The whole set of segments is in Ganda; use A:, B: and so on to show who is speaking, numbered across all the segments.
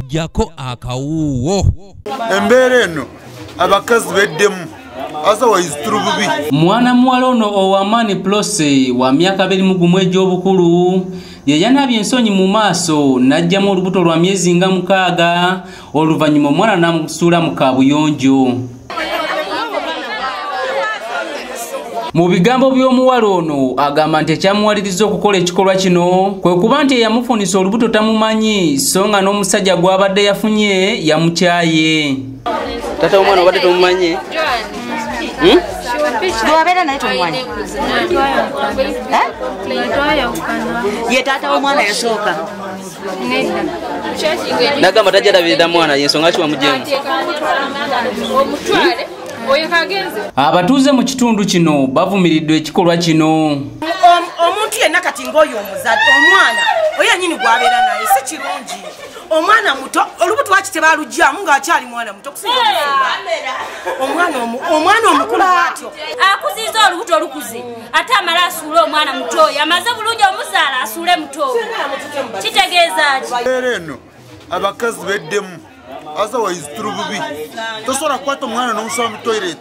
A: jako akawuwo
B: embere eno abakazi beddemu asa wayiziturububi
C: mwana muwala ono Owamani Plose wa myaka 21 egy'obukulu ye yanabye ensonyi mu maaso n'ajjamu olubuto lwa myezi nga 6 oluvannyuma omwana n'amusuula mu kabuyonjo. Mu bigambo by'omuwala ono agamba nti ekyamuwaliriza okukola ekikolwa kino kwe kuba nti yamufunisa olubuto tamumanyi so nga n'omusajja gw'abadde yafunye yamukyaye.
D: Tata omwana obadde tomumanyi?
E: Lwabera naye tomumanyi? Ye taata w'omwana yasooka.
D: Nagamba tajjalabirira mwana y'ensonga ki wamugyemu?
C: Abatuuze mu kitundu kino bavumiriddwa ekikolwa kino.
F: Omuntu yenna kati ng'oyo omuzadde omwana oyo nyini gw'abeera naye si kirungi. Omwana muto olubuto lwaki tebalugyamu ng'akyali mwana muto kusinga omwana omukulu atyo
G: akuziza olubuto olukuze ate amala asuule omwana muto oyo amaze bulungi omuzaala asuule muto kitegeeza ki?
B: eno abakazi beddemu asa wayiziturububi tosobola kukwata omwana n'omusaba mu toilet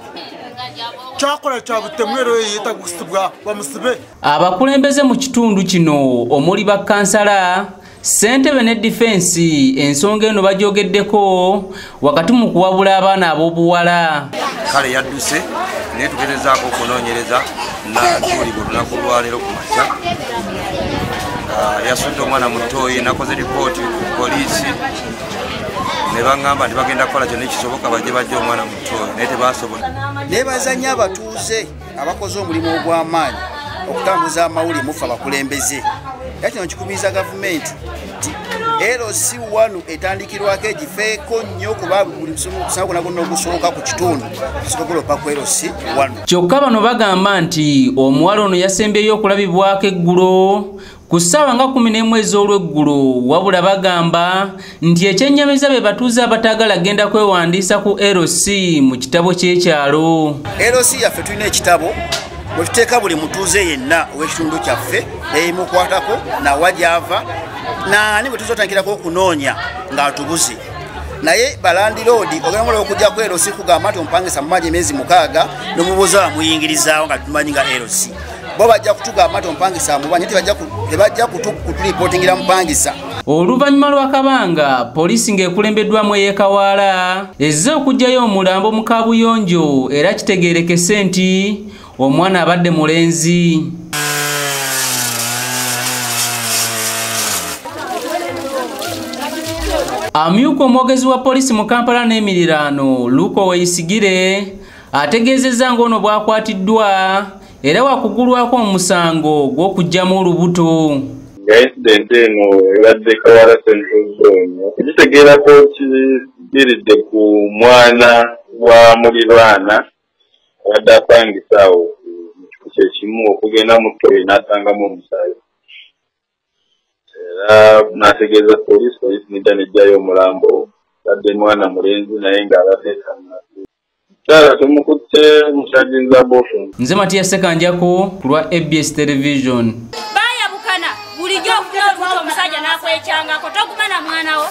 B: kyakola kyabutemwero oyo yeetagusibwa bamusibe.
C: Abakulembeze mu kitundu kino omuli bakkansala Ssentebe ne defense ensonga eno bajogeddeko wakati mu kuwabula abaana ab'obuwala.
H: Kale yadduse naye tugezezaako okunoonyereza natuli ku lunaku lwaleero ku makya yasudde omwana muto oyo nakoze ripooti ku poliisi ne baŋŋamba nti bagenda kukola kyonna ekisoboka bajje omwana muto oyo naye tebasobola.
I: Neebaza nnyo abatuuze abakoze omulimu ogw'amaanyi okutambuza amawulire mufa abakulembeze. Era kino kikubiriza gavumenti nti LC1 etandikirwako egifeeko nnyo kuba buli musango gwonna gwonna ogusooka ku kitundu kisobola ku LC1.
C: Kyokka bano bagamba nti omuwala ono yasembyeyo okulabibwako eggulo ku ssaawa nga 11 ez'olweggulo wabula bagamba nti ekyennyamiza be batuuze abataagala genda kwewandiisa ku LC mu kitabo ky'ekyalo.
I: LC yaffe tulina ekitabo bwe tuteeka buli mutuuze yenna ow'ekitundu kyaffe ebimukwatako nawajava naani bwe tuzotandikirako okunoonya ng'atubuze naye balandiroodi ogenda okujja ku LC kugamba nti omupangisa mumaji emyezi 6 n'omubuuza bamuyingirizaawo nga tumanyi nga LC bo bajja kutugamba nti omupangisa mubanye tebajja kutulipootingira mupangisa.
C: Oluvannyuma lw'akabanga poliisi ng'ekulembeddwamu eyeekawaala ezze okuggyayo omulambo mu kabuyonjo era kitegeerekese nti omwana abadde mulenzi. Amyuka omwogezi wa poliisi mu Kampala n'emiriraano Luko Weyisigire ategeezezza ng'ono bwakwatiddwa era wakugulwako omusango gw'okuggyamu olubuto.
J: Incident eno ebadde Kawala Central Zone okugitegeerako kibiridde ku mwana wa muliraana abadde apangisa awo mu kifo kyekimu okugenda mu ttooyi n'asangamu omusaayi era n'ategeeza poliisi n'edda n'eggyayo omulambo badde mwana mulenzi naye ng'abadde Tara tumukutte musaginza bofu.
C: Nze Matiya Sekanjako ku lwa ABS Television.
G: Baya bukana bulijjo okufuna olubuto omusajja n'akwekyangako togumana mwana wo.